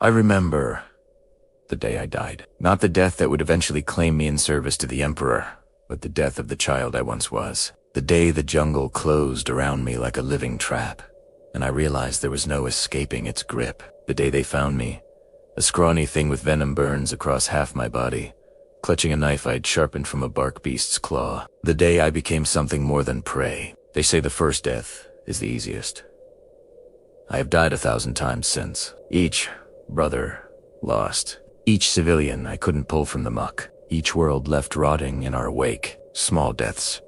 I remember the day I died. Not the death that would eventually claim me in service to the Emperor, but the death of the child I once was. The day the jungle closed around me like a living trap, and I realized there was no escaping its grip. The day they found me, a scrawny thing with venom burns across half my body, clutching a knife I'd sharpened from a bark beast's claw. The day I became something more than prey. They say the first death is the easiest. I have died 1,000 times since. Each brother lost. Each civilian I couldn't pull from the muck. Each world left rotting in our wake. Small deaths.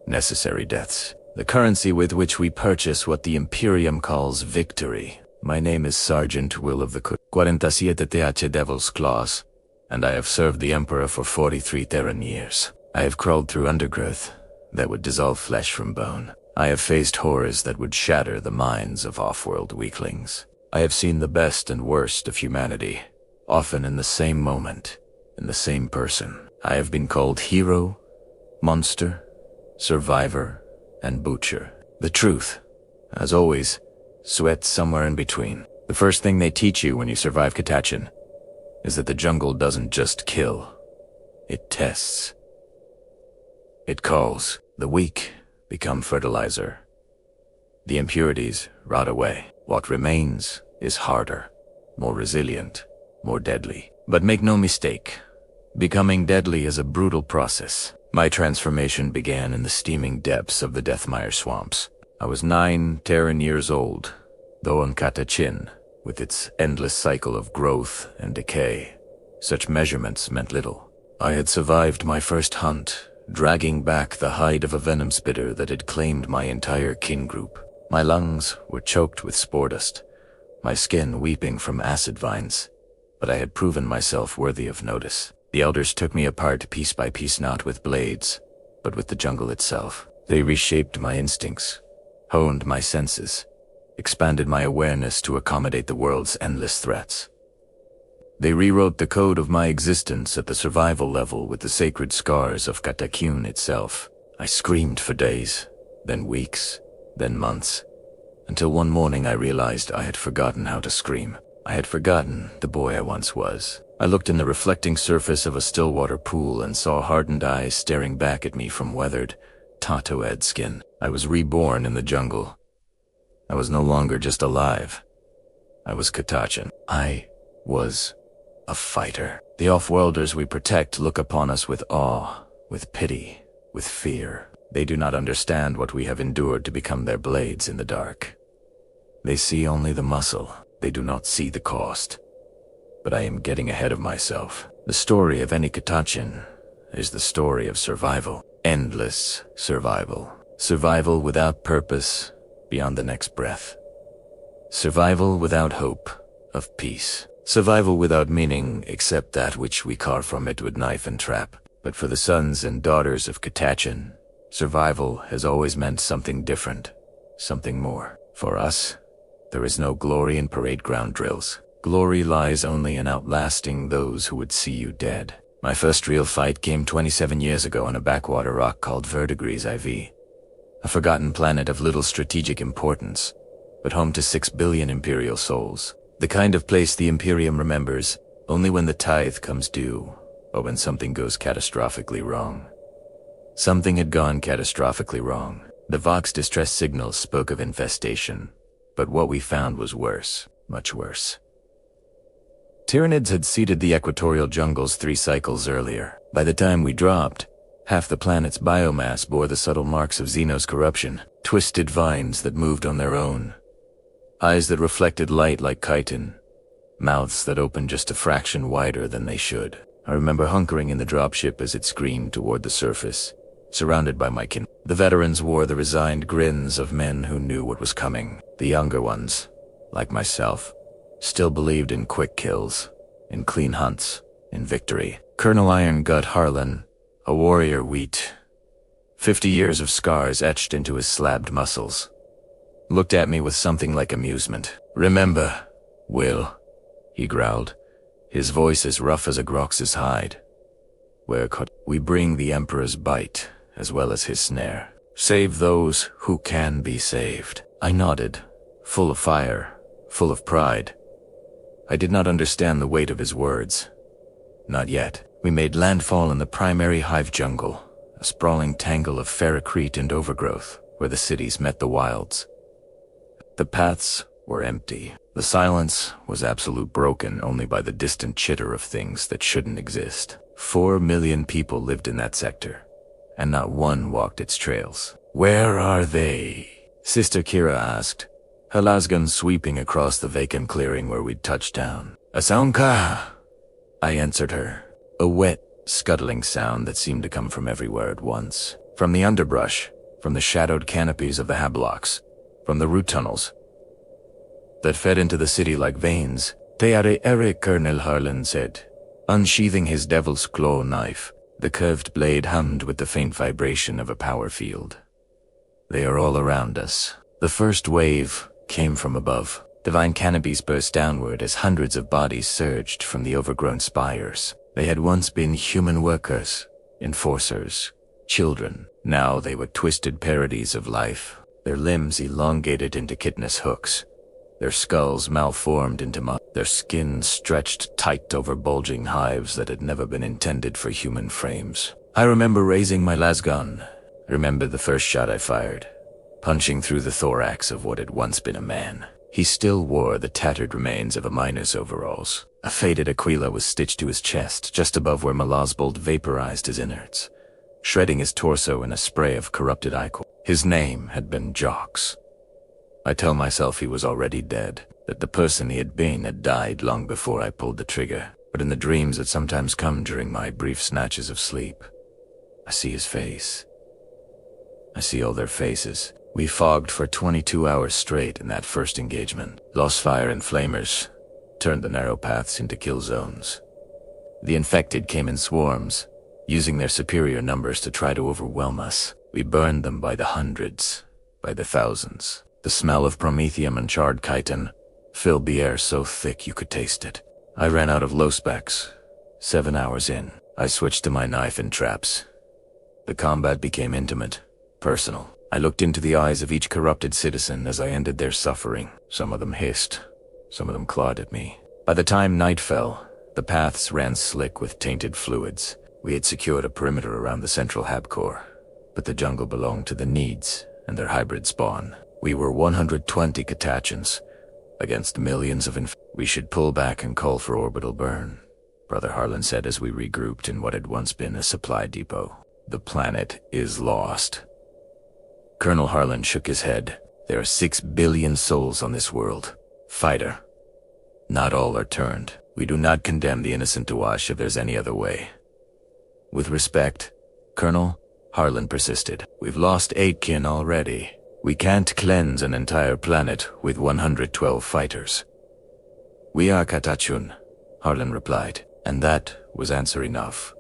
Necessary deaths. The currency with which we purchase what the Imperium calls victory. My name is Sergeant Will of the 47 TH Devil's Claws, and I have served the Emperor for 43 Terran years. I have crawled through undergrowth that would dissolve flesh from bone. I have faced horrors that would shatter the minds of off-world weaklings. I have seen the best and worst of humanity, often in the same moment, in the same person. I have been called hero, monster, survivor, and butcher. The truth, as always, sweat somewhere in between. The first thing they teach you when you survive Catachan is that the jungle doesn't just kill, it tests. It calls. The weak become fertilizer. The impurities rot away. What remains is harder, more resilient, more deadly. But make no mistake, becoming deadly is a brutal process. My transformation began in the steaming depths of the Deathmire swamps. I was 9 Terran years old, though on Catachan, with its endless cycle of growth and decay, such measurements meant little. I had survived my first hunt, dragging back the hide of a venom spitter that had claimed my entire kin group. My lungs were choked with spore dust, my skin weeping from acid vines, but I had proven myself worthy of notice. The elders took me apart piece by piece, not with blades, but with the jungle itself. They reshaped my instincts, honed my senses, expanded my awareness to accommodate the world's endless threats. They rewrote the code of my existence at the survival level with the sacred scars of Catachan itself. I screamed for days, then weeks, then months, until one morning I realized I had forgotten how to scream. I had forgotten the boy I once was. I looked in the reflecting surface of a stillwater pool and saw hardened eyes staring back at me from weathered, tattooed skin. I was reborn in the jungle. I was no longer just alive. I was Catachan. I was a fighter. The off-worlders we protect look upon us with awe, with pity, with fear. They do not understand what we have endured to become their blades in the dark. They see only the muscle. They do not see the cost. But I am getting ahead of myself. The story of any Catachan is the story of survival. Endless survival. Survival without purpose beyond the next breath. Survival without hope of peace. Survival without meaning except that which we carve from it with knife and trap. But for the sons and daughters of Catachan, survival has always meant something different, something more. For us, there is no glory in parade ground drills. Glory lies only in outlasting those who would see you dead. My first real fight came 27 years ago on a backwater rock called Verdigris IV, a forgotten planet of little strategic importance, but home to 6 billion Imperial souls. The kind of place the Imperium remembers only when the tithe comes due, or when something goes catastrophically wrong. Something had gone catastrophically wrong. The Vox distress signals spoke of infestation, but what we found was worse, much worse. Tyranids had seeded the equatorial jungles 3 cycles earlier. By the time we dropped, half the planet's biomass bore the subtle marks of Xenos corruption, twisted vines that moved on their own, eyes that reflected light like chitin, mouths that opened just a fraction wider than they should. I remember hunkering in the dropship as it screamed toward the surface, surrounded by my kin. The veterans wore the resigned grins of men who knew what was coming. The younger ones, like myself, still believed in quick kills, in clean hunts, in victory. Colonel Iron Gut Harlan, a warrior wheat, 50 years of scars etched into his slabbed muscles, looked at me with something like amusement. "Remember, Will," he growled, his voice as rough as a Grox's hide. "We bring the Emperor's bite, as well as his snare. Save those who can be saved." I nodded, full of fire, full of pride. I did not understand the weight of his words. Not yet. We made landfall in the primary hive jungle, a sprawling tangle of ferrocrete and overgrowth, where the cities met the wilds. The paths were empty. The silence was absolute, broken only by the distant chitter of things that shouldn't exist. 4 million people lived in that sector, and not one walked its trails. "Where are they?" Sister Kira asked, her lasgun sweeping across the vacant clearing where we'd touched down. "Asaunka," I answered her, a wet, scuttling sound that seemed to come from everywhere at once. From the underbrush, from the shadowed canopies of the hablocks, from the root tunnels that fed into the city like veins. "They are Eric," Colonel Harlan said, unsheathing his devil's claw knife, the curved blade hummed with the faint vibration of a power field. "They are all around us." The first wave came from above. Divine canopies burst downward as hundreds of bodies surged from the overgrown spires. They had once been human workers, enforcers, children. Now they were twisted parodies of life, their limbs elongated into chitinous hooks, their skulls malformed into their skin stretched tight over bulging hives that had never been intended for human frames. I remember raising my lasgun. I remember the first shot I fired, punching through the thorax of what had once been a man. He still wore the tattered remains of a miner's overalls. A faded aquila was stitched to his chest, just above where Malaz's bolt vaporized his innards, shredding his torso in a spray of corrupted ichor. His name had been Jox. I tell myself he was already dead, that the person he had been had died long before I pulled the trigger. But in the dreams that sometimes come during my brief snatches of sleep, I see his face. I see all their faces. We fogged for 22 hours straight in that first engagement. Lost fire and flamers turned the narrow paths into kill zones. The infected came in swarms, using their superior numbers to try to overwhelm us. We burned them by the hundreds, by the thousands. The smell of promethium and charred chitin filled the air so thick you could taste it. I ran out of low specs. 7 hours in, I switched to my knife and traps. The combat became intimate, personal. I looked into the eyes of each corrupted citizen as I ended their suffering. Some of them hissed, some of them clawed at me. By the time night fell, the paths ran slick with tainted fluids. We had secured a perimeter around the central hab core, but the jungle belonged to the Needs and their hybrid spawn. We were 120 Catachans against millions of We should pull back and call for orbital burn, Brother Harlan said as we regrouped in what had once been a supply depot. The planet is lost. Colonel Harlan shook his head. There are 6 billion souls on this world. Fighter. Not all are turned. We do not condemn the innocent to wash if there's any other way. With respect, Colonel, Harlan persisted. We've lost 8 kin already. We can't cleanse an entire planet with 112 fighters. We are Catachan, Harlan replied, and that was answer enough.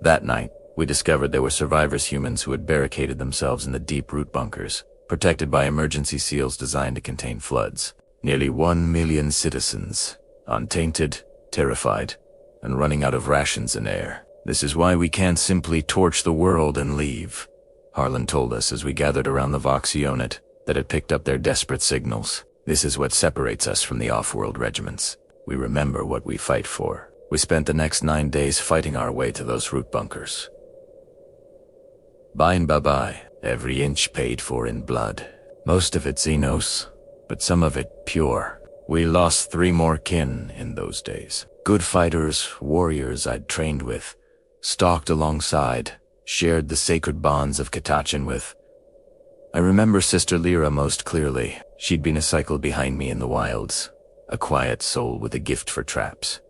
That night, we discovered there were survivors humans who had barricaded themselves in the deep root bunkers, protected by emergency seals designed to contain floods. Nearly 1 million citizens, untainted, terrified, and running out of rations and air. This is why we can't simply torch the world and leave, Harlan told us as we gathered around the Vox unit that had picked up their desperate signals. This is what separates us from the off-world regiments. We remember what we fight for. We spent the next 9 days fighting our way to those root bunkers. Bye-bye, every inch paid for in blood. Most of it Xenos, but some of it pure. We lost 3 more kin in those days. Good fighters, warriors I'd trained with, stalked alongside, shared the sacred bonds of Catachan with. I remember Sister Lyra most clearly. She'd been a cycle behind me in the wilds, a quiet soul with a gift for traps.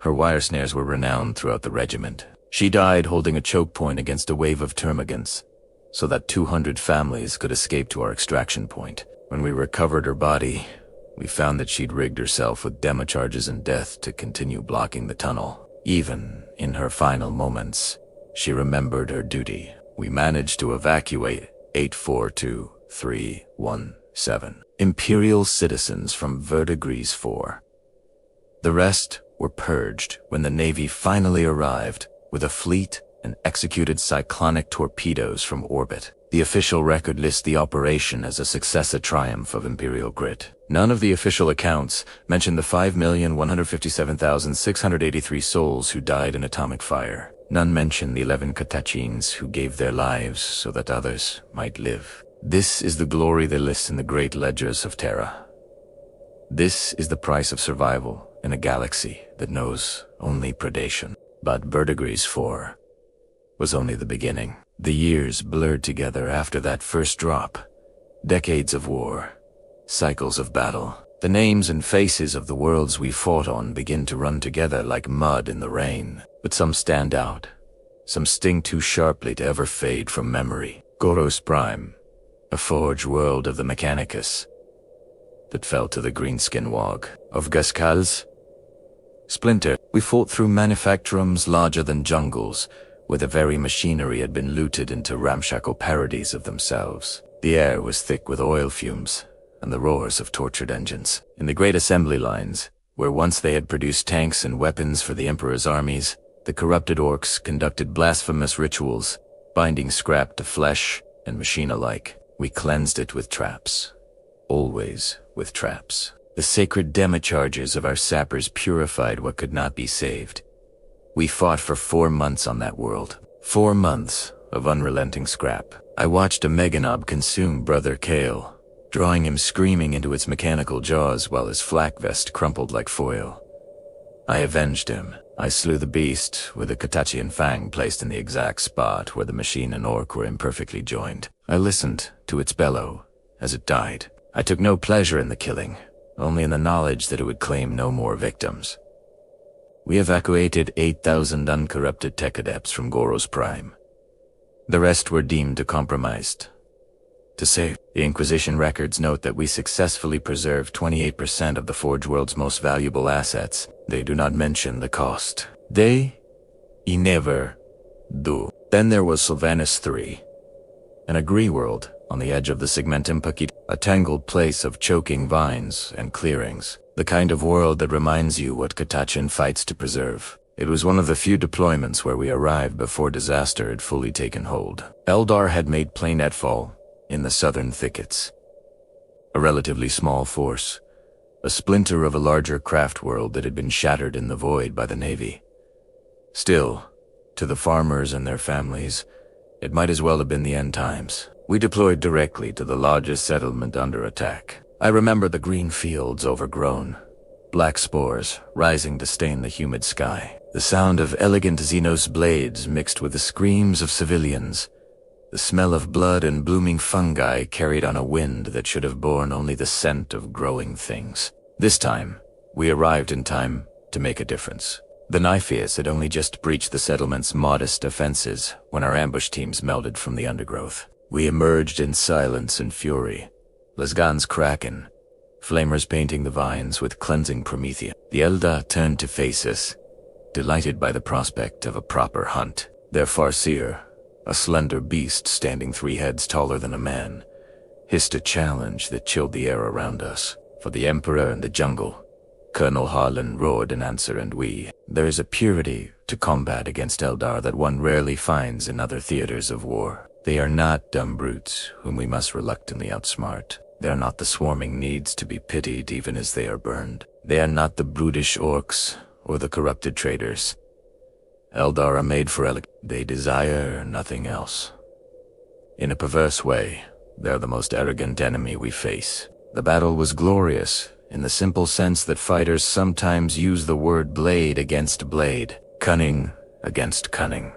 Her wire snares were renowned throughout the regiment. She died holding a choke point against a wave of termagants, so that 200 families could escape to our extraction point. When we recovered her body, we found that she'd rigged herself with democharges and death to continue blocking the tunnel. Even in her final moments, she remembered her duty. We managed to evacuate 842317 Imperial citizens from Verdigris 4. The rest were purged when the Navy finally arrived with a fleet and executed cyclonic torpedoes from orbit. The official record lists the operation as a success, a triumph of Imperial grit. None of the official accounts mention the 5,157,683 souls who died in atomic fire. None mention the 11 Catachans who gave their lives so that others might live. This is the glory they list in the great ledgers of Terra. This is the price of survival in a galaxy that knows only predation. But Verdigris 4 was only the beginning. The years blurred together after that first drop. Decades of war. Cycles of battle. The names and faces of the worlds we fought on begin to run together like mud in the rain. But some stand out. Some sting too sharply to ever fade from memory. Goros Prime, a forge world of the Mechanicus that fell to the greenskin wog. Of Gaskals, Splinter, we fought through manufacturums larger than jungles, where the very machinery had been looted into ramshackle parodies of themselves. The air was thick with oil fumes and the roars of tortured engines. In the great assembly lines, where once they had produced tanks and weapons for the Emperor's armies, the corrupted orcs conducted blasphemous rituals, binding scrap to flesh and machine alike. We cleansed it with traps. Always with traps. The sacred demicharges of our sappers purified what could not be saved. We fought for 4 months on that world. 4 months of unrelenting scrap. I watched a Meganob consume Brother Kale, drawing him screaming into its mechanical jaws while his flak vest crumpled like foil. I avenged him. I slew the beast with a Catachan fang placed in the exact spot where the machine and orc were imperfectly joined. I listened to its bellow as it died. I took no pleasure in the killing, only in the knowledge that it would claim no more victims. We evacuated 8,000 uncorrupted tech adepts from Goros Prime. The rest were deemed compromised. To save, the Inquisition records note that we successfully preserved 28% of the Forge World's most valuable assets. They do not mention the cost. They never do. Then there was Sylvanas 3, an agree world on the edge of the Segmentum Paquita, a tangled place of choking vines and clearings, the kind of world that reminds you what Catachan fights to preserve. It was one of the few deployments where we arrived before disaster had fully taken hold. Eldar had made planetfall in the southern thickets. A relatively small force, a splinter of a larger craft world that had been shattered in the void by the Navy. Still, to the farmers and their families, it might as well have been the end times. We deployed directly to the largest settlement under attack. I remember the green fields overgrown, black spores rising to stain the humid sky. The sound of elegant Xenos blades mixed with the screams of civilians. The smell of blood and blooming fungi carried on a wind that should have borne only the scent of growing things. This time, we arrived in time to make a difference. The Niphias had only just breached the settlement's modest defenses when our ambush teams melded from the undergrowth. We emerged in silence and fury, Lasgan's kraken, flamers painting the vines with cleansing Prometheus. The Eldar turned to face us, delighted by the prospect of a proper hunt. Their Farseer, a slender beast standing 3 heads taller than a man, hissed a challenge that chilled the air around us. For the Emperor and the jungle, Colonel Harlan roared in answer, and there is a purity to combat against Eldar that one rarely finds in other theaters of war. They are not dumb brutes whom we must reluctantly outsmart. They are not the swarming needs to be pitied even as they are burned. They are not the brutish orcs or the corrupted traders. Eldar are made for they desire nothing else. In a perverse way, they are the most arrogant enemy we face. The battle was glorious in the simple sense that fighters sometimes use the word blade against blade, cunning against cunning,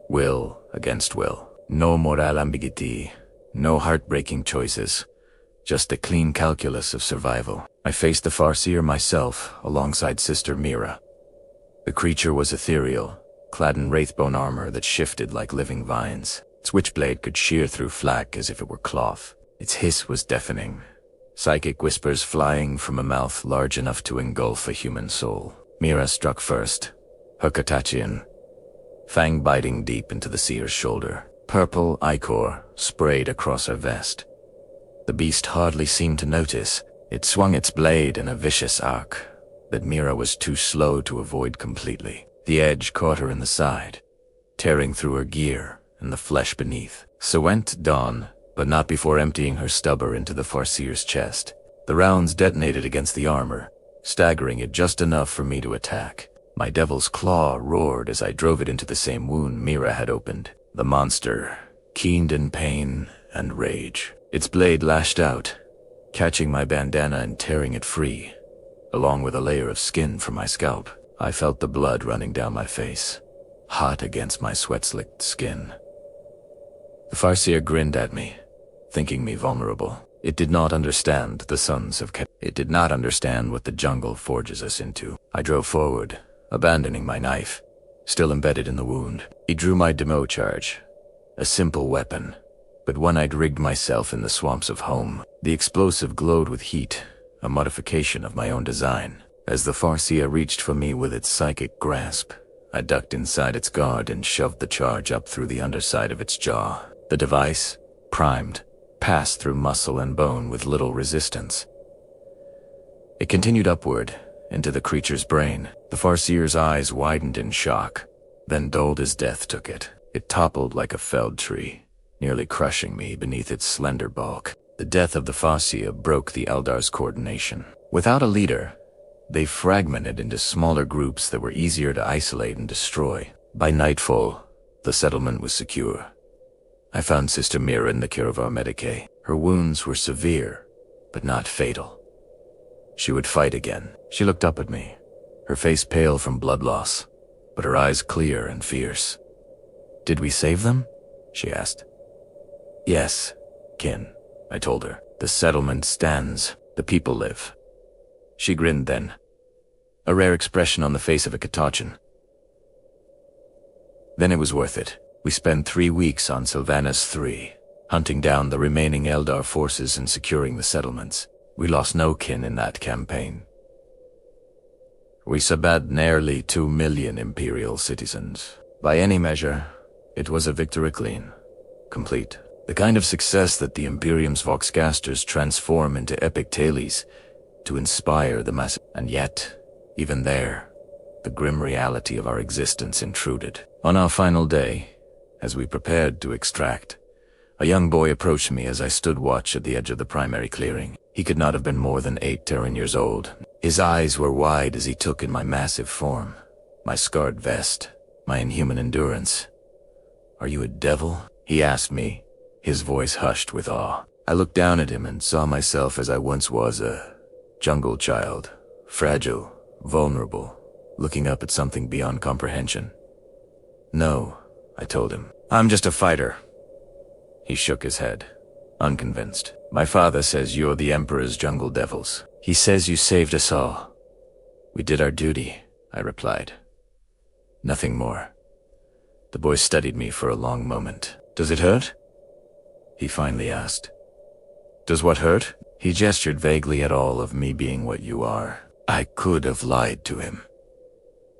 will against will. No moral ambiguity, no heartbreaking choices, just a clean calculus of survival. I faced the Farseer myself alongside Sister Mira. The creature was ethereal, clad in wraithbone armor that shifted like living vines. Its witchblade could shear through flak as if it were cloth. Its hiss was deafening, psychic whispers flying from a mouth large enough to engulf a human soul. Mira struck first, her Catachan, fang biting deep into the seer's shoulder. Purple ichor sprayed across her vest. The beast hardly seemed to notice. It swung its blade in a vicious arc that Mira was too slow to avoid completely. The edge caught her in the side, tearing through her gear and the flesh beneath. So went Dawn, but not before emptying her stubber into the Farseer's chest. The rounds detonated against the armor, staggering it just enough for me to attack. My devil's claw roared as I drove it into the same wound Mira had opened. The monster keened in pain and rage. Its blade lashed out, catching my bandana and tearing it free, along with a layer of skin from my scalp. I felt the blood running down my face, hot against my sweat-slicked skin. The Farseer grinned at me, thinking me vulnerable. It did not understand the sons of Catachan. It did not understand what the jungle forges us into. I drove forward, abandoning my knife, still embedded in the wound. He drew my demo charge, a simple weapon, but one I'd rigged myself in the swamps of home. The explosive glowed with heat, a modification of my own design. As the Farseer reached for me with its psychic grasp, I ducked inside its guard and shoved the charge up through the underside of its jaw. The device, primed, passed through muscle and bone with little resistance. It continued upward, into the creature's brain. The Farseer's eyes widened in shock, then dulled as death took it. It toppled like a felled tree, nearly crushing me beneath its slender bulk. The death of the Farseer broke the Eldar's coordination. Without a leader, they fragmented into smaller groups that were easier to isolate and destroy. By nightfall, the settlement was secure. I found Sister Mira in the care of our Medicae. Her wounds were severe, but not fatal. She would fight again. She looked up at me, her face pale from blood loss, but her eyes clear and fierce. "Did we save them?" she asked. "Yes, kin," I told her. "The settlement stands. The people live." She grinned then, a rare expression on the face of a Catachan. Then it was worth it. We spent 3 weeks on Sylvanas 3, hunting down the remaining Eldar forces and securing the settlements. We lost no kin in that campaign. We subbed nearly 2 million Imperial citizens. By any measure, it was a victory clean, complete. The kind of success that the Imperium's Voxcasters transform into epic tales to inspire the masses. And yet, even there, the grim reality of our existence intruded. On our final day, as we prepared to extract, a young boy approached me as I stood watch at the edge of the primary clearing. He could not have been more than 8 Terran years old. His eyes were wide as he took in my massive form, my scarred vest, my inhuman endurance. "Are you a devil?" he asked me, his voice hushed with awe. I looked down at him and saw myself as I once was, a jungle child, fragile, vulnerable, looking up at something beyond comprehension. "No," I told him. "I'm just a fighter." He shook his head, unconvinced. "My father says you're the Emperor's jungle devils. He says you saved us all." "We did our duty," I replied. Nothing more. The boy studied me for a long moment. "Does it hurt?" he finally asked. "Does what hurt?" He gestured vaguely at all of me being what you are. I could have lied to him.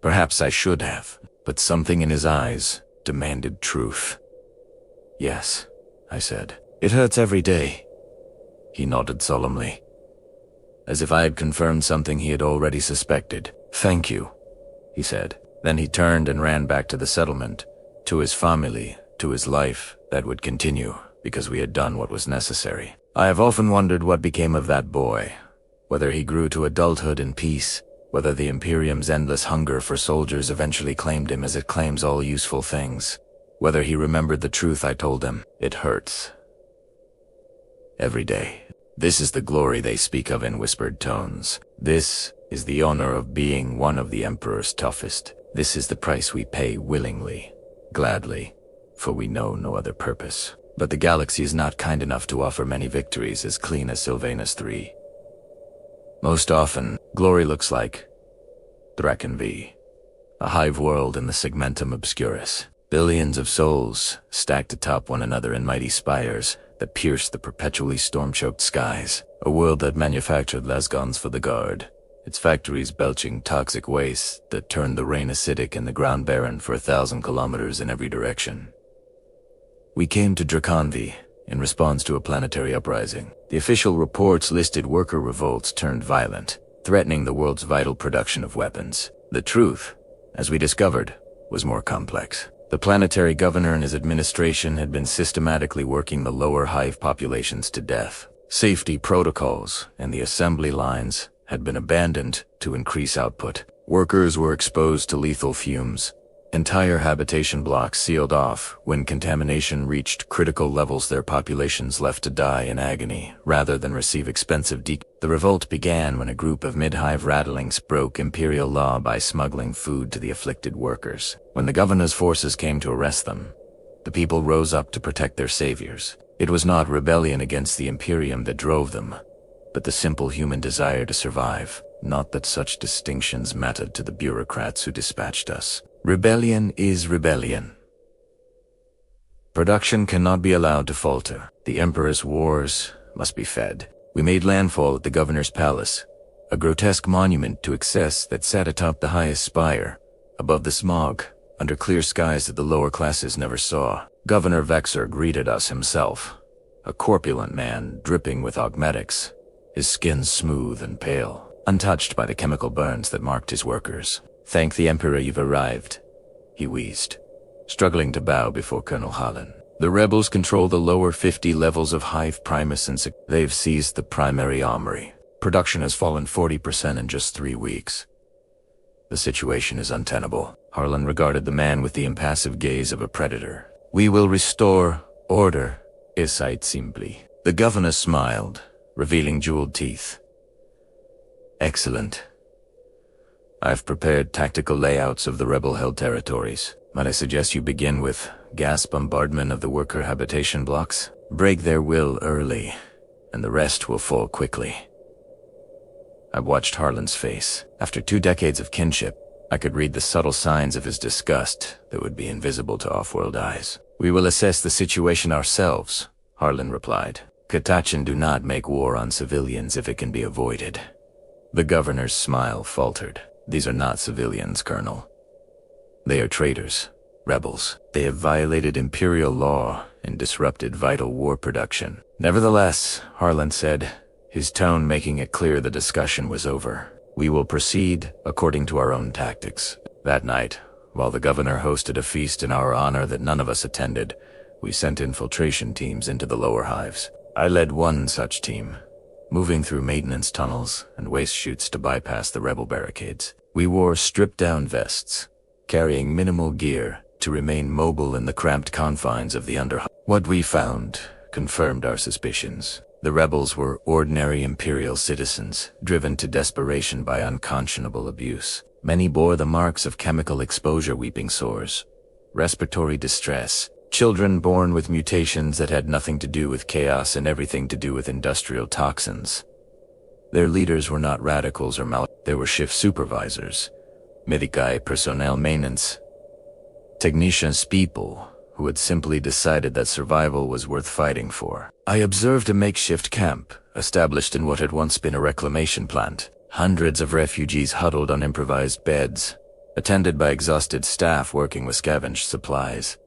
Perhaps I should have, but something in his eyes demanded truth. "Yes," I said. "It hurts every day." He nodded solemnly, as if I had confirmed something he had already suspected. "Thank you," he said. Then he turned and ran back to the settlement, to his family, to his life that would continue, because we had done what was necessary. I have often wondered what became of that boy, whether he grew to adulthood in peace, whether the Imperium's endless hunger for soldiers eventually claimed him as it claims all useful things, whether he remembered the truth I told him. It hurts. Every day. This is the glory they speak of in whispered tones. This is the honor of being one of the Emperor's toughest. This is the price we pay willingly, gladly, for we know no other purpose. But the galaxy is not kind enough to offer many victories as clean as Sylvanas 3. Most often, glory looks like Draken V, a hive world in the segmentum obscurus. Billions of souls stacked atop one another in mighty spires that pierced the perpetually storm-choked skies. A world that manufactured lasguns for the guard, its factories belching toxic waste that turned the rain acidic and the ground barren for 1,000 kilometers in every direction. We came to Draconvi in response to a planetary uprising. The official reports listed worker revolts turned violent, threatening the world's vital production of weapons. The truth, as we discovered, was more complex. The planetary governor and his administration had been systematically working the lower hive populations to death. Safety protocols and the assembly lines had been abandoned to increase output. Workers were exposed to lethal fumes. Entire habitation blocks sealed off. When contamination reached critical levels, their populations left to die in agony rather than receive expensive The revolt began when a group of mid-hive rattlings broke imperial law by smuggling food to the afflicted workers. When the governor's forces came to arrest them, the people rose up to protect their saviors. It was not rebellion against the Imperium that drove them, but the simple human desire to survive. Not that such distinctions mattered to the bureaucrats who dispatched us. Rebellion is rebellion. Production cannot be allowed to falter. The Emperor's wars must be fed. We made landfall at the governor's palace, a grotesque monument to excess that sat atop the highest spire, above the smog, under clear skies that the lower classes never saw. Governor Vexer greeted us himself, a corpulent man dripping with augmetics, his skin smooth and pale, untouched by the chemical burns that marked his workers. "Thank the Emperor you've arrived," he wheezed, struggling to bow before Colonel Harlan. "The rebels control the lower 50 levels of Hive Primus and they've seized the primary armory. Production has fallen 40% in just 3 weeks. The situation is untenable." Harlan regarded the man with the impassive gaze of a predator. "We will restore order, Isait simply." The governor smiled, revealing jeweled teeth. "Excellent. I've prepared tactical layouts of the rebel-held territories. Might I suggest you begin with gas bombardment of the worker habitation blocks? Break their will early, and the rest will fall quickly." I watched Harlan's face. After 2 decades of kinship, I could read the subtle signs of his disgust that would be invisible to off-world eyes. "We will assess the situation ourselves," Harlan replied. "Catachan do not make war on civilians if it can be avoided." The governor's smile faltered. "These are not civilians, Colonel. They are traitors, rebels. They have violated imperial law and disrupted vital war production." "Nevertheless," Harlan said, his tone making it clear the discussion was over, "we will proceed according to our own tactics." That night, while the governor hosted a feast in our honor that none of us attended, we sent infiltration teams into the lower hives. I led one such team, moving through maintenance tunnels and waste chutes to bypass the rebel barricades. We wore stripped-down vests, carrying minimal gear to remain mobile in the cramped confines of the underhive. What we found confirmed our suspicions. The rebels were ordinary imperial citizens, driven to desperation by unconscionable abuse. Many bore the marks of chemical exposure: weeping sores, respiratory distress, children born with mutations that had nothing to do with chaos and everything to do with industrial toxins. Their leaders were not radicals or they were shift supervisors, medicae personnel maintenance, technicians, people who had simply decided that survival was worth fighting for. I observed a makeshift camp, established in what had once been a reclamation plant. Hundreds of refugees huddled on improvised beds, attended by exhausted staff working with scavenged supplies.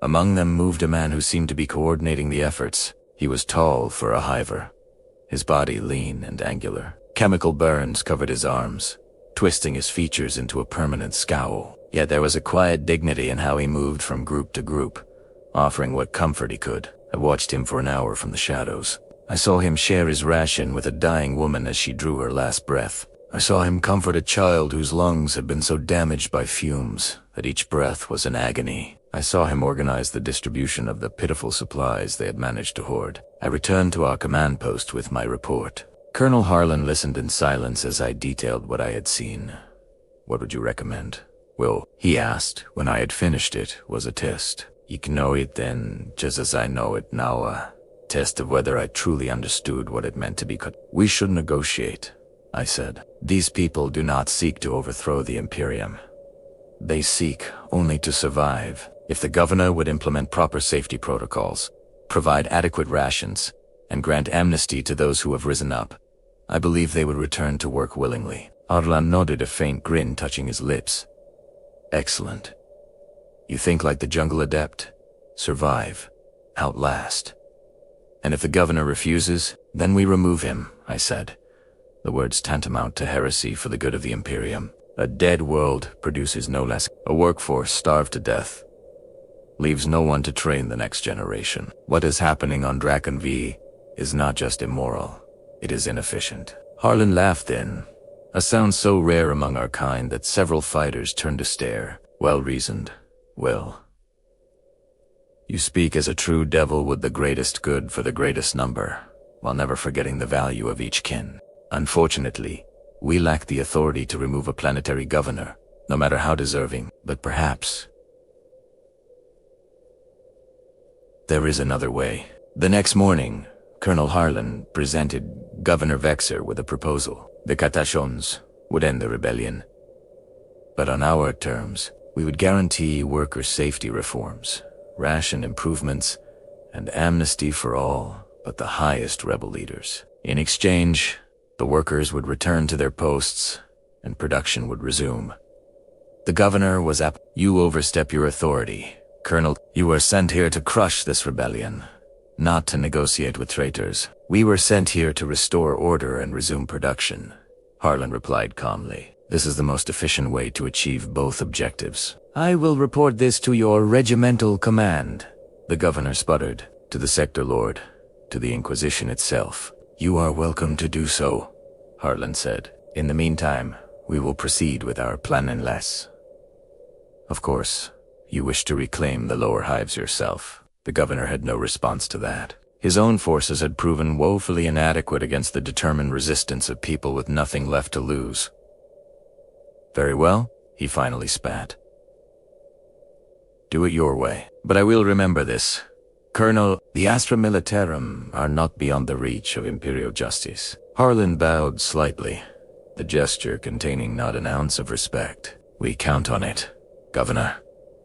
Among them moved a man who seemed to be coordinating the efforts. He was tall for a hiver, his body lean and angular. Chemical burns covered his arms, twisting his features into a permanent scowl. Yet there was a quiet dignity in how he moved from group to group, offering what comfort he could. I watched him for an hour from the shadows. I saw him share his ration with a dying woman as she drew her last breath. I saw him comfort a child whose lungs had been so damaged by fumes that each breath was an agony. I saw him organize the distribution of the pitiful supplies they had managed to hoard. I returned to our command post with my report. Colonel Harlan listened in silence as I detailed what I had seen. "What would you recommend?" "Well," he asked when I had finished it, "was a test. You can know it then, just as I know it now, a test of whether I truly understood what it meant to be cut. We should negotiate," I said. "These people do not seek to overthrow the Imperium. They seek only to survive. If the governor would implement proper safety protocols, provide adequate rations, and grant amnesty to those who have risen up, I believe they would return to work willingly." Harlan nodded, a faint grin touching his lips. "Excellent. You think like the jungle adept. Survive. Outlast. And if the governor refuses, then we remove him," I said, the words tantamount to heresy for the good of the Imperium. A dead world produces no less. A workforce starved to death leaves no one to train the next generation. What is happening on Draken V is not just immoral, it is inefficient. Harlan laughed then, a sound so rare among our kind that several fighters turned to stare. Well-reasoned, Will. You speak as a true devil with the greatest good for the greatest number, while never forgetting the value of each kin. Unfortunately, we lack the authority to remove a planetary governor, no matter how deserving, but perhaps there is another way. The next morning, Colonel Harlan presented Governor Vexer with a proposal. The Catachans would end the rebellion, but on our terms. We would guarantee worker safety reforms, ration improvements, and amnesty for all but the highest rebel leaders. In exchange, the workers would return to their posts and production would resume. The governor was You overstep your authority, Colonel. You were sent here to crush this rebellion, not to negotiate with traitors. We were sent here to restore order and resume production, Harlan replied calmly. This is the most efficient way to achieve both objectives. I will report this to your regimental command, the governor sputtered. To the sector lord, to the Inquisition itself. You are welcome to do so, Harlan said. In the meantime, we will proceed with our plan unless, of course, you wish to reclaim the lower hives yourself. The governor had no response to that. His own forces had proven woefully inadequate against the determined resistance of people with nothing left to lose. Very well, he finally spat. Do it your way. But I will remember this. Colonel, the Astra Militarum are not beyond the reach of Imperial justice. Harlan bowed slightly, the gesture containing not an ounce of respect. We count on it, Governor.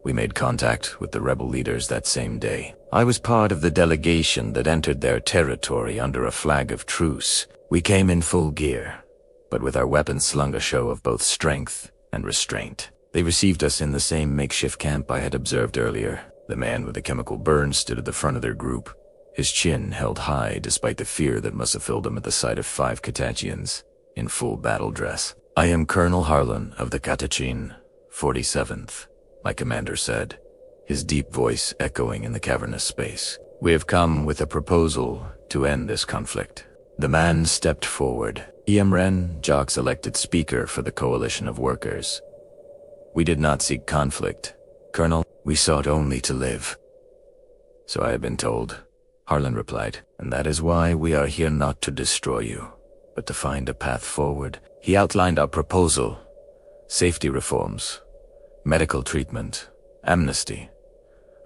We made contact with the rebel leaders that same day. I was part of the delegation that entered their territory under a flag of truce. We came in full gear, but with our weapons slung a show of both strength and restraint. They received us in the same makeshift camp I had observed earlier. The man with the chemical burn stood at the front of their group, his chin held high despite the fear that must have filled him at the sight of 5 Catachans in full battle dress. I am Colonel Harlan of the Catachan, 47th, my commander said, his deep voice echoing in the cavernous space. We have come with a proposal to end this conflict. The man stepped forward. Ren, Jock's elected speaker for the coalition of workers. We did not seek conflict, Colonel. We sought only to live. So I have been told, Harlan replied, and that is why we are here, not to destroy you, but to find a path forward. He outlined our proposal: safety reforms, medical treatment, amnesty,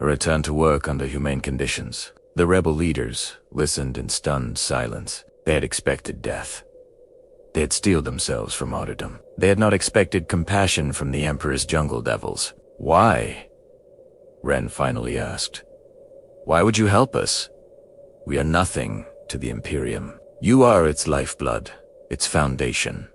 a return to work under humane conditions. The rebel leaders listened in stunned silence. They had expected death. They had steeled themselves for martyrdom. They had not expected compassion from the Emperor's jungle devils. Why? Ren finally asked. Why would you help us? We are nothing to the Imperium. You are its lifeblood, its foundation.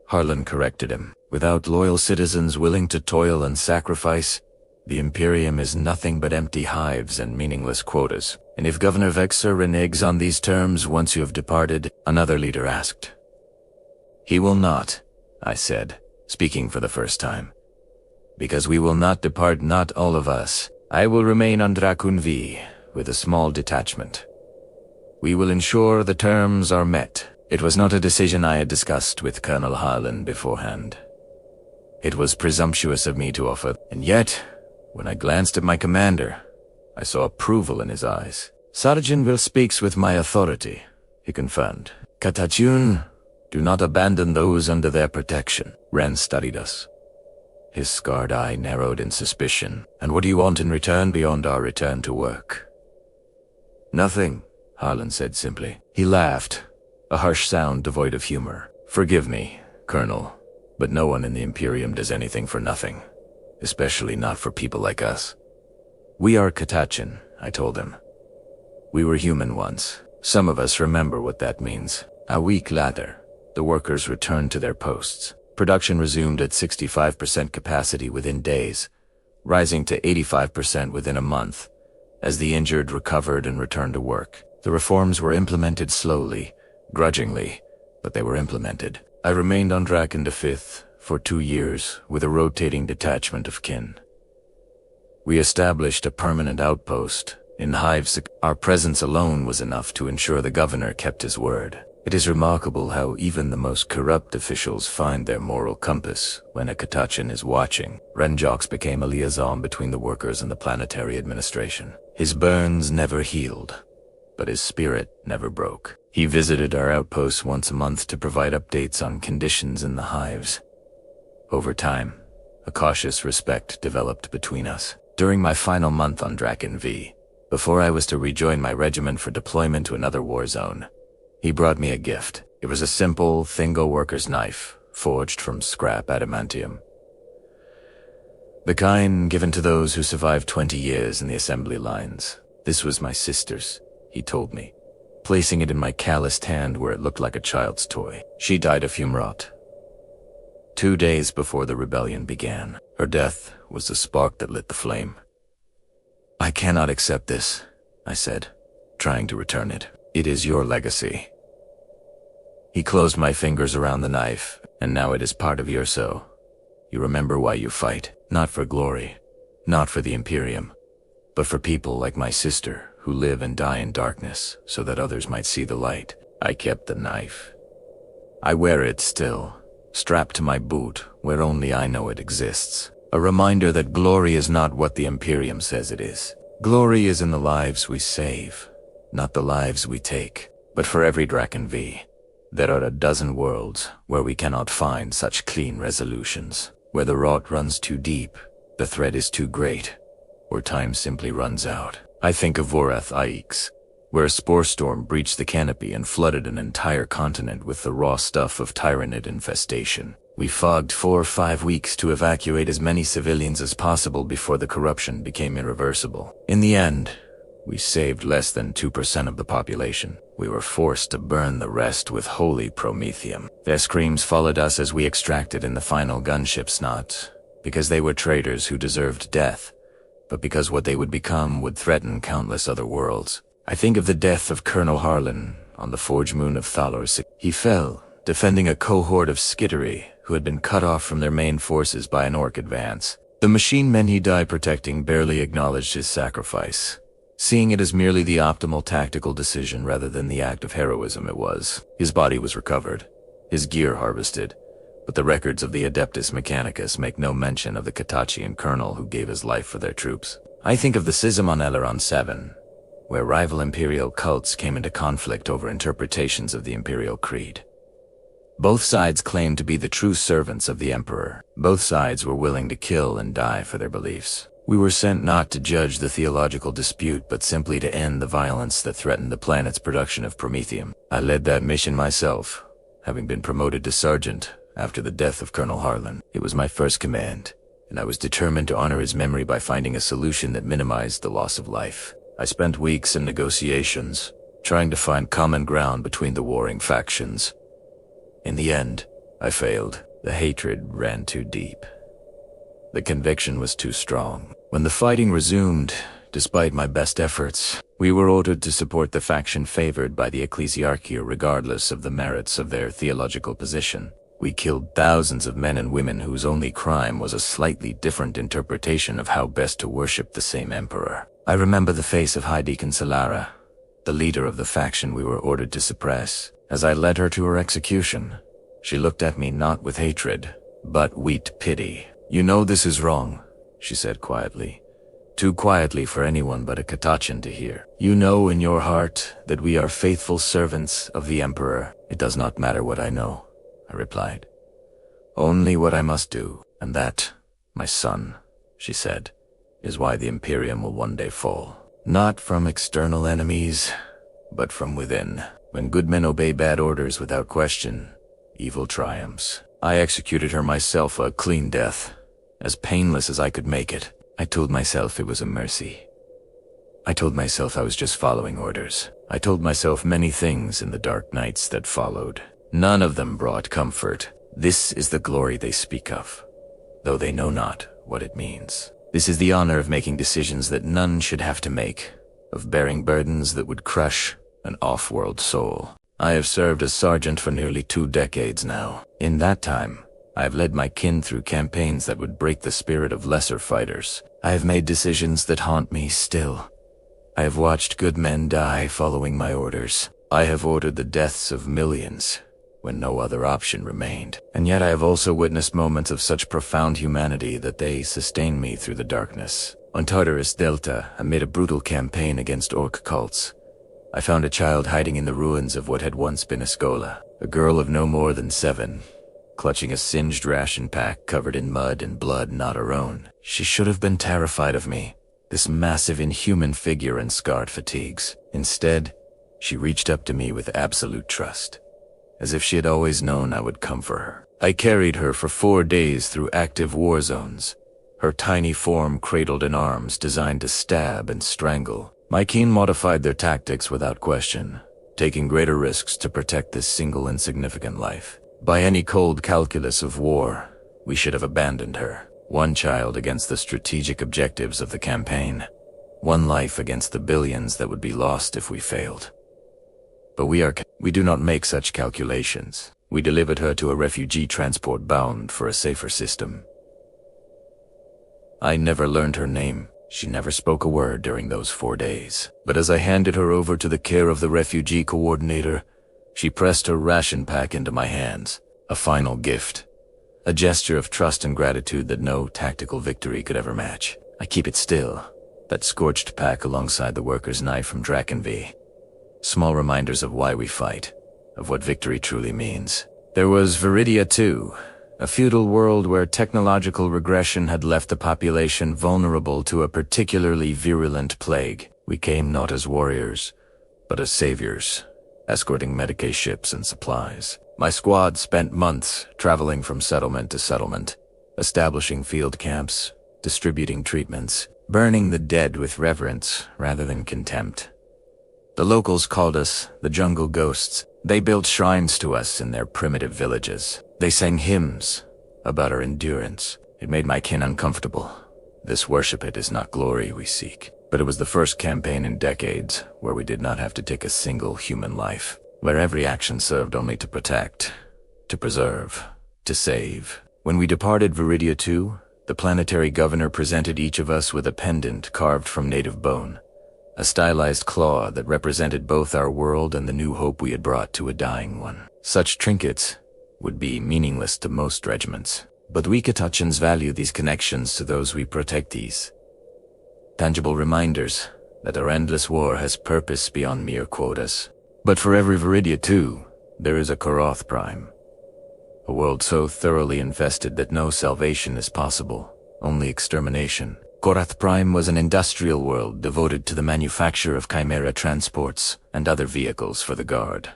Harlan corrected him. Without loyal citizens willing to toil and sacrifice, the Imperium is nothing but empty hives and meaningless quotas. And if Governor Vexer reneges on these terms once you have departed, another leader asked. He will not, I said, speaking for the first time. Because we will not depart, not all of us. I will remain on Draken V with a small detachment. We will ensure the terms are met. It was not a decision I had discussed with Colonel Harlan beforehand. It was presumptuous of me to offer, and yet, when I glanced at my commander, I saw approval in his eyes. Sergeant Will speaks with my authority, he confirmed. Catachan, do not abandon those under their protection. Ren studied us. His scarred eye narrowed in suspicion. And what do you want in return beyond our return to work? Nothing, Harlan said simply. He laughed, a harsh sound devoid of humor. Forgive me, Colonel, but no one in the Imperium does anything for nothing, especially not for people like us. We are Catachan, I told him. We were human once. Some of us remember what that means. A week later, the workers returned to their posts. Production resumed at 65% capacity within days, rising to 85% within a month, as the injured recovered and returned to work. The reforms were implemented slowly, grudgingly, but they were implemented. I remained on Draken V for 2 years with a rotating detachment of kin. We established a permanent outpost in Hive's. Our presence alone was enough to ensure the governor kept his word. It is remarkable how even the most corrupt officials find their moral compass when a Catachan is watching. Renjox became a liaison between the workers and the planetary administration. His burns never healed, but his spirit never broke. He visited our outposts once a month to provide updates on conditions in the hives. Over time, a cautious respect developed between us. During my final month on Draken V, before I was to rejoin my regiment for deployment to another war zone, he brought me a gift. It was a simple Thingo worker's knife, forged from scrap adamantium. The kind given to those who survived 20 years in the assembly lines. This was my sister's, he told me, placing it in my calloused hand where it looked like a child's toy. She died of fume rot 2 days before the rebellion began. Her death was the spark that lit the flame. I cannot accept this, I said, trying to return it. It is your legacy. He closed my fingers around the knife, and now it is part of your soul. You remember why you fight, not for glory, not for the Imperium, but for people like my sister who live and die in darkness so that others might see the light. I kept the knife. I wear it still, strapped to my boot where only I know it exists. A reminder that glory is not what the Imperium says it is. Glory is in the lives we save, not the lives we take. But for every Draken V, there are a dozen worlds where we cannot find such clean resolutions, where the rot runs too deep, the threat is too great, or time simply runs out. I think of Vorath Ix, where a spore storm breached the canopy and flooded an entire continent with the raw stuff of tyrannid infestation. We fogged 4 or 5 weeks to evacuate as many civilians as possible before the corruption became irreversible. In the end, we saved less than 2% of the population. We were forced to burn the rest with holy promethium. Their screams followed us as we extracted in the final gunships, not because they were traitors who deserved death, but because what they would become would threaten countless other worlds. I think of the death of Colonel Harlan on the forge moon of Thalor. He fell, defending a cohort of Skittery who had been cut off from their main forces by an orc advance. The machine men he died protecting barely acknowledged his sacrifice, seeing it as merely the optimal tactical decision rather than the act of heroism it was. His body was recovered, his gear harvested, but the records of the Adeptus Mechanicus make no mention of the Catachan colonel who gave his life for their troops. I think of the schism on Eleron 7, where rival imperial cults came into conflict over interpretations of the imperial creed. Both sides claimed to be the true servants of the Emperor. Both sides were willing to kill and die for their beliefs. We were sent not to judge the theological dispute, but simply to end the violence that threatened the planet's production of promethium. I led that mission myself, having been promoted to sergeant after the death of Colonel Harlan. It was my first command, and I was determined to honor his memory by finding a solution that minimized the loss of life. I spent weeks in negotiations, trying to find common ground between the warring factions. In the end, I failed. The hatred ran too deep. The conviction was too strong. When the fighting resumed, despite my best efforts, we were ordered to support the faction favored by the Ecclesiarchia regardless of the merits of their theological position. We killed thousands of men and women whose only crime was a slightly different interpretation of how best to worship the same emperor. I remember the face of High Deacon Solara, the leader of the faction we were ordered to suppress. As I led her to her execution, she looked at me not with hatred, but weak pity. "You know this is wrong," she said quietly. Too quietly for anyone but a Catachan to hear. "You know in your heart that we are faithful servants of the Emperor." "It does not matter what I know," I replied. "Only what I must do. And that, my son," she said, "is why the Imperium will one day fall. Not from external enemies, but from within. When good men obey bad orders without question, evil triumphs." I executed her myself, a clean death, as painless as I could make it. I told myself it was a mercy. I told myself I was just following orders. I told myself many things in the dark nights that followed. None of them brought comfort. This is the glory they speak of, though they know not what it means. This is the honor of making decisions that none should have to make, of bearing burdens that would crush an off-world soul. I have served as sergeant for nearly 2 decades now. In that time, I have led my kin through campaigns that would break the spirit of lesser fighters. I have made decisions that haunt me still. I have watched good men die following my orders. I have ordered the deaths of millions when no other option remained. And yet I have also witnessed moments of such profound humanity that they sustain me through the darkness. On Tartarus Delta, amid a brutal campaign against orc cults, I found a child hiding in the ruins of what had once been a schola, a girl of no more than 7, clutching a singed ration pack covered in mud and blood not her own. She should have been terrified of me, this massive inhuman figure in scarred fatigues. Instead, she reached up to me with absolute trust, as if she had always known I would come for her. I carried her for 4 days through active war zones, her tiny form cradled in arms designed to stab and strangle. My kin modified their tactics without question, taking greater risks to protect this single insignificant life. By any cold calculus of war, we should have abandoned her. One child against the strategic objectives of the campaign. One life against the billions that would be lost if we failed. But we do not make such calculations. We delivered her to a refugee transport bound for a safer system. I never learned her name. She never spoke a word during those 4 days. But as I handed her over to the care of the refugee coordinator, she pressed her ration pack into my hands. A final gift. A gesture of trust and gratitude that no tactical victory could ever match. I keep it still, that scorched pack alongside the worker's knife from Drakenv. Small reminders of why we fight, of what victory truly means. There was Viridia too, a feudal world where technological regression had left the population vulnerable to a particularly virulent plague. We came not as warriors, but as saviors, escorting Medicae ships and supplies. My squad spent months traveling from settlement to settlement, establishing field camps, distributing treatments, burning the dead with reverence rather than contempt. The locals called us the jungle ghosts. They built shrines to us in their primitive villages. They sang hymns about our endurance. It made my kin uncomfortable. This worship it is not glory we seek. But it was the first campaign in decades where we did not have to take a single human life, where every action served only to protect, to preserve, to save. When we departed Viridia II, the planetary governor presented each of us with a pendant carved from native bone, a stylized claw that represented both our world and the new hope we had brought to a dying one. Such trinkets would be meaningless to most regiments, but we Catachans value these connections to those we protect. These tangible reminders that our endless war has purpose beyond mere quotas. But for every Viridia too, there is a Koroth Prime. A world so thoroughly infested that no salvation is possible, only extermination. Korath Prime was an industrial world devoted to the manufacture of chimera transports and other vehicles for the Guard.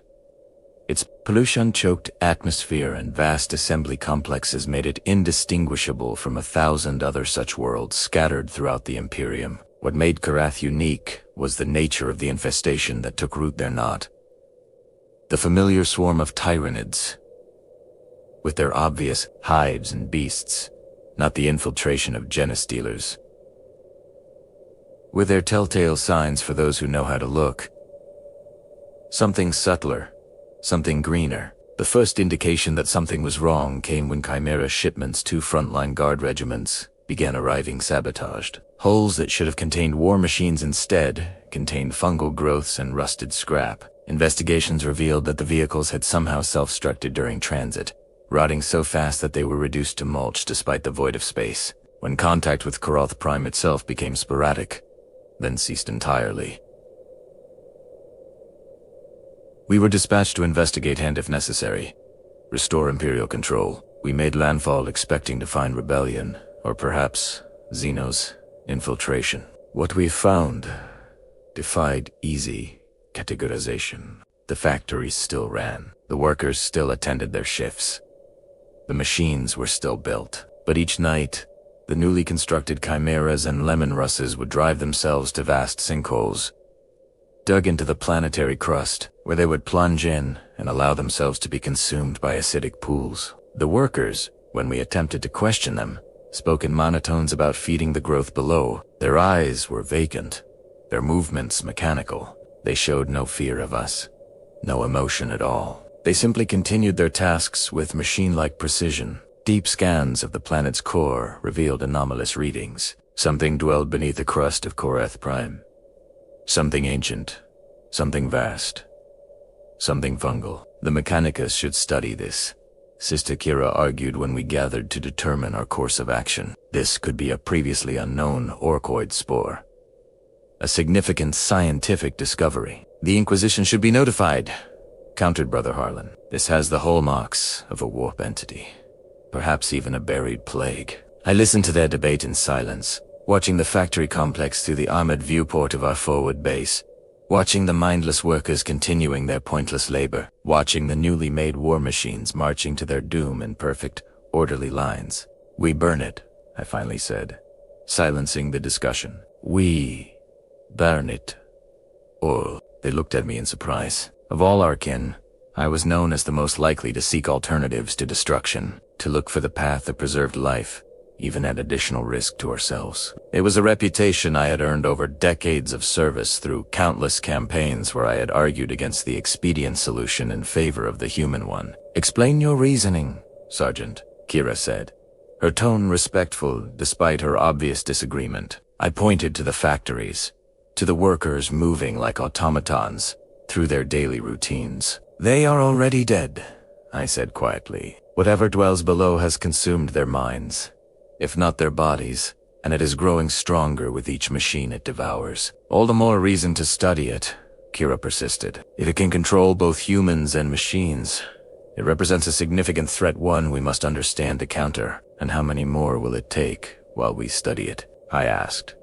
Its pollution-choked atmosphere and vast assembly complexes made it indistinguishable from 1,000 other such worlds scattered throughout the Imperium. What made Korath unique was the nature of the infestation that took root there not. The familiar swarm of tyrannids, with their obvious hives and beasts, not the infiltration of genestealers. With their telltale signs for those who know how to look. Something subtler, something greener. The first indication that something was wrong came when Chimera shipments to frontline Guard regiments began arriving sabotaged. Hulls that should have contained war machines instead contained fungal growths and rusted scrap. Investigations revealed that the vehicles had somehow self-destructed during transit, rotting so fast that they were reduced to mulch despite the void of space. When contact with Koroth Prime itself became sporadic, then ceased entirely. We were dispatched to investigate and, if necessary, restore Imperial control. We made landfall expecting to find rebellion, or perhaps Xenos infiltration. What we found defied easy categorization. The factories still ran. The workers still attended their shifts. The machines were still built. But each night, the newly constructed chimeras and lemon russes would drive themselves to vast sinkholes, dug into the planetary crust, where they would plunge in and allow themselves to be consumed by acidic pools. The workers, when we attempted to question them, spoke in monotones about feeding the growth below. Their eyes were vacant, their movements mechanical. They showed no fear of us, no emotion at all. They simply continued their tasks with machine-like precision. Deep scans of the planet's core revealed anomalous readings. Something dwelled beneath the crust of Korath Prime. Something ancient, something vast, something fungal. The Mechanicus should study this, Sister Kira argued when we gathered to determine our course of action. This could be a previously unknown orcoid spore. A significant scientific discovery. The Inquisition should be notified, countered Brother Harlan. This has the hallmarks of a warp entity, perhaps even a buried plague. I listened to their debate in silence, watching the factory complex through the armored viewport of our forward base, watching the mindless workers continuing their pointless labor, watching the newly made war machines marching to their doom in perfect, orderly lines. We burn it, I finally said, silencing the discussion. We burn it. All. They looked at me in surprise. Of all our kin, I was known as the most likely to seek alternatives to destruction, to look for the path that preserved life, even at additional risk to ourselves. It was a reputation I had earned over decades of service through countless campaigns where I had argued against the expedient solution in favor of the human one. Explain your reasoning, Sergeant, Kira said, her tone respectful despite her obvious disagreement. I pointed to the factories, to the workers moving like automatons through their daily routines. They are already dead, I said quietly. Whatever dwells below has consumed their minds, if not their bodies, and it is growing stronger with each machine it devours. All the more reason to study it, Kira persisted. If it can control both humans and machines, it represents a significant threat, one we must understand to counter. And how many more will it take while we study it? I asked.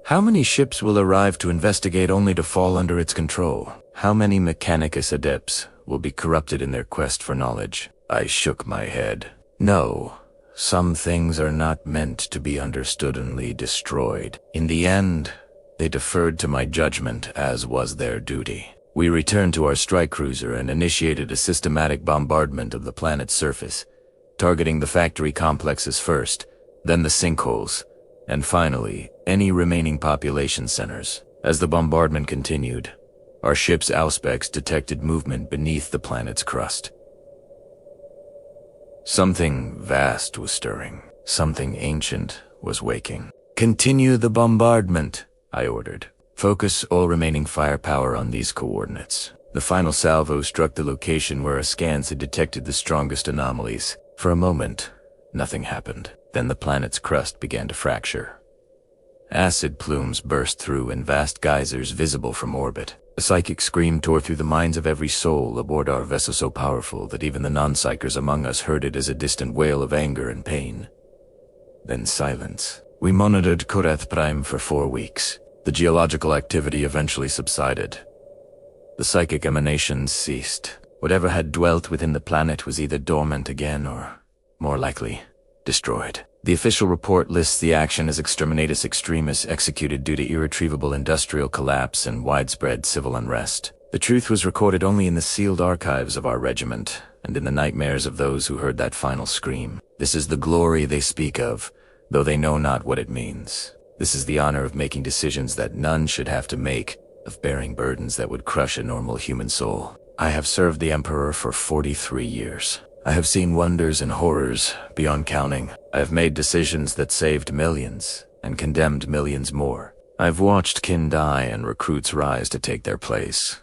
How many ships will arrive to investigate only to fall under its control? How many Mechanicus adepts will be corrupted in their quest for knowledge? I shook my head. No. Some things are not meant to be understood only destroyed. In the end, they deferred to my judgment, as was their duty. We returned to our strike cruiser and initiated a systematic bombardment of the planet's surface, targeting the factory complexes first, then the sinkholes, and finally, any remaining population centers. As the bombardment continued, our ship's auspex detected movement beneath the planet's crust. Something vast was stirring. Something ancient was waking. Continue the bombardment, I ordered. Focus all remaining firepower on these coordinates. The final salvo struck the location where our scans had detected the strongest anomalies. For a moment, nothing happened. Then the planet's crust began to fracture. Acid plumes burst through in vast geysers visible from orbit. A psychic scream tore through the minds of every soul aboard our vessel, so powerful that even the non-psychers among us heard it as a distant wail of anger and pain. Then silence. We monitored Korath Prime for 4 weeks. The geological activity eventually subsided. The psychic emanations ceased. Whatever had dwelt within the planet was either dormant again or, more likely, destroyed. The official report lists the action as exterminatus extremis, executed due to irretrievable industrial collapse and widespread civil unrest. The truth was recorded only in the sealed archives of our regiment, and in the nightmares of those who heard that final scream. This is the glory they speak of, though they know not what it means. This is the honor of making decisions that none should have to make, of bearing burdens that would crush a normal human soul. I have served the Emperor for 43 years. I have seen wonders and horrors beyond counting. I have made decisions that saved millions and condemned millions more. I've watched kin die and recruits rise to take their place.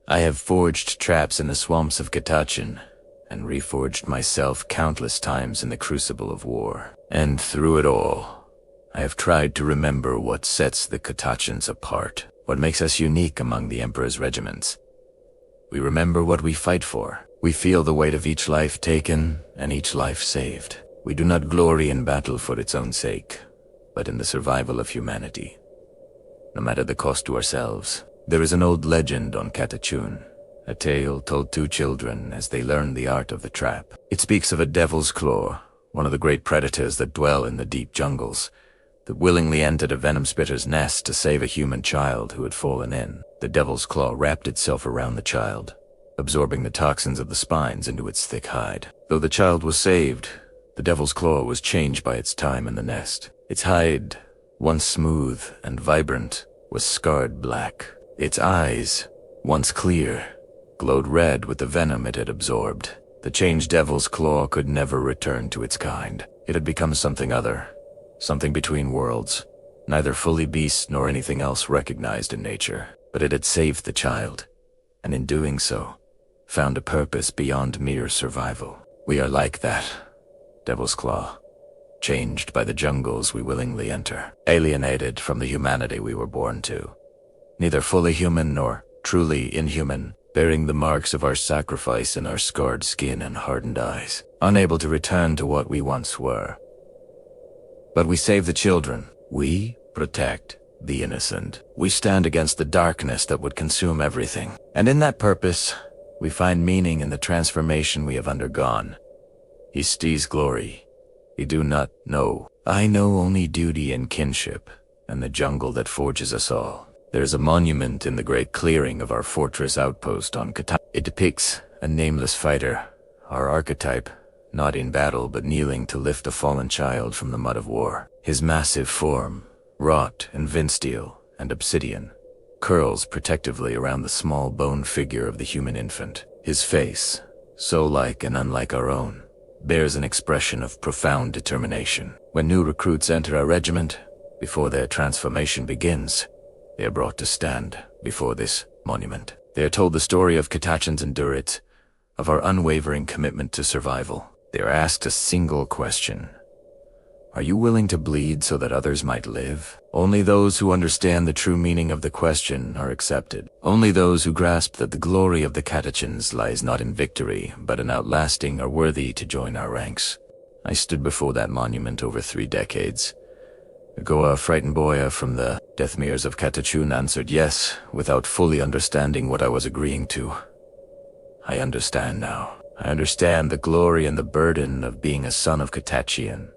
I have forged traps in the swamps of Catachan and reforged myself countless times in the crucible of war. And through it all, I have tried to remember what sets the Catachans apart, what makes us unique among the Emperor's regiments. We remember what we fight for. We feel the weight of each life taken and each life saved. We do not glory in battle for its own sake, but in the survival of humanity, no matter the cost to ourselves. There is an old legend on Catachan, a tale told to children as they learn the art of the trap. It speaks of a devil's claw, one of the great predators that dwell in the deep jungles, that willingly entered a venom-spitter's nest to save a human child who had fallen in. The devil's claw wrapped itself around the child, absorbing the toxins of the spines into its thick hide. Though the child was saved, the devil's claw was changed by its time in the nest. Its hide, once smooth and vibrant, was scarred black. Its eyes, once clear, glowed red with the venom it had absorbed. The changed devil's claw could never return to its kind. It had become something other, something between worlds, neither fully beast nor anything else recognized in nature. But it had saved the child, and in doing so, found a purpose beyond mere survival. We are like that, Devil's Claw, changed by the jungles we willingly enter, alienated from the humanity we were born to, neither fully human nor truly inhuman, bearing the marks of our sacrifice in our scarred skin and hardened eyes, unable to return to what we once were. But we save the children. We protect the innocent. We stand against the darkness that would consume everything. And in that purpose, we find meaning in the transformation we have undergone. Histi's glory. Ye do not know. I know only duty and kinship, and the jungle that forges us all. There is a monument in the great clearing of our fortress outpost on Catachan. It depicts a nameless fighter, our archetype, not in battle but kneeling to lift a fallen child from the mud of war. His massive form, wrought in vinsteel and obsidian, curls protectively around the small bone figure of the human infant. His face, so like and unlike our own, bears an expression of profound determination. When new recruits enter our regiment, before their transformation begins, they are brought to stand before this monument. They are told the story of Catachan's endurance, of our unwavering commitment to survival. They are asked a single question. Are you willing to bleed so that others might live? Only those who understand the true meaning of the question are accepted. Only those who grasp that the glory of the Catachans lies not in victory, but in outlasting are worthy to join our ranks. I stood before that monument over 3 decades. ago. A frightened boy from the Deathmeres of Catachan answered yes, without fully understanding what I was agreeing to. I understand now. I understand the glory and the burden of being a son of Catachan.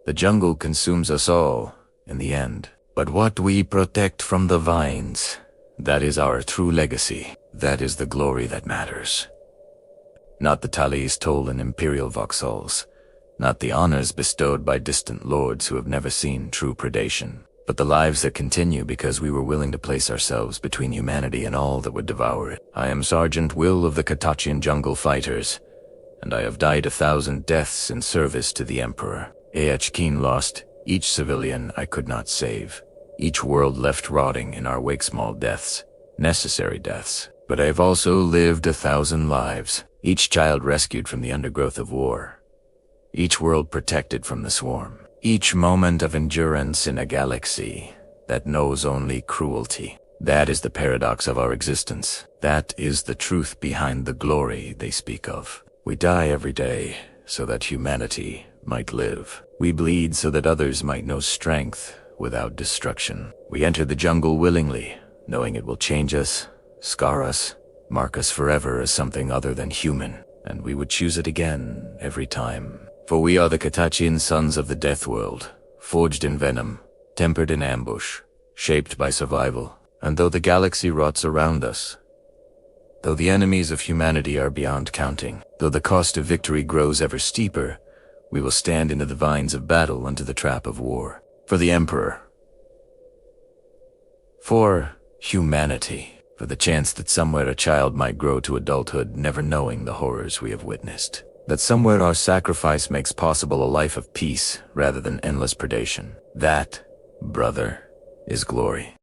The jungle consumes us all, in the end. But what we protect from the vines, that is our true legacy. That is the glory that matters. Not the tallies told in imperial vauxhalls, not the honors bestowed by distant lords who have never seen true predation, but the lives that continue because we were willing to place ourselves between humanity and all that would devour it. I am Sergeant Will of the Catachan Jungle Fighters, and I have died 1,000 deaths in service to the Emperor. Keen lost each civilian I could not save, each world left rotting in our wake small deaths, necessary deaths. But I have also lived 1,000 lives, each child rescued from the undergrowth of war, each world protected from the swarm, each moment of endurance in a galaxy that knows only cruelty. That is the paradox of our existence. That is the truth behind the glory they speak of. We die every day so that humanity might live. We bleed so that others might know strength without destruction. We enter the jungle willingly, knowing it will change us, scar us, mark us forever as something other than human, and we would choose it again every time. For we are the Catachan sons of the death world, forged in venom, tempered in ambush, shaped by survival. And though the galaxy rots around us, though the enemies of humanity are beyond counting, though the cost of victory grows ever steeper, we will stand into the vines of battle into the trap of war. For the Emperor. For humanity. For the chance that somewhere a child might grow to adulthood never knowing the horrors we have witnessed. That somewhere our sacrifice makes possible a life of peace rather than endless predation. That, brother, is glory.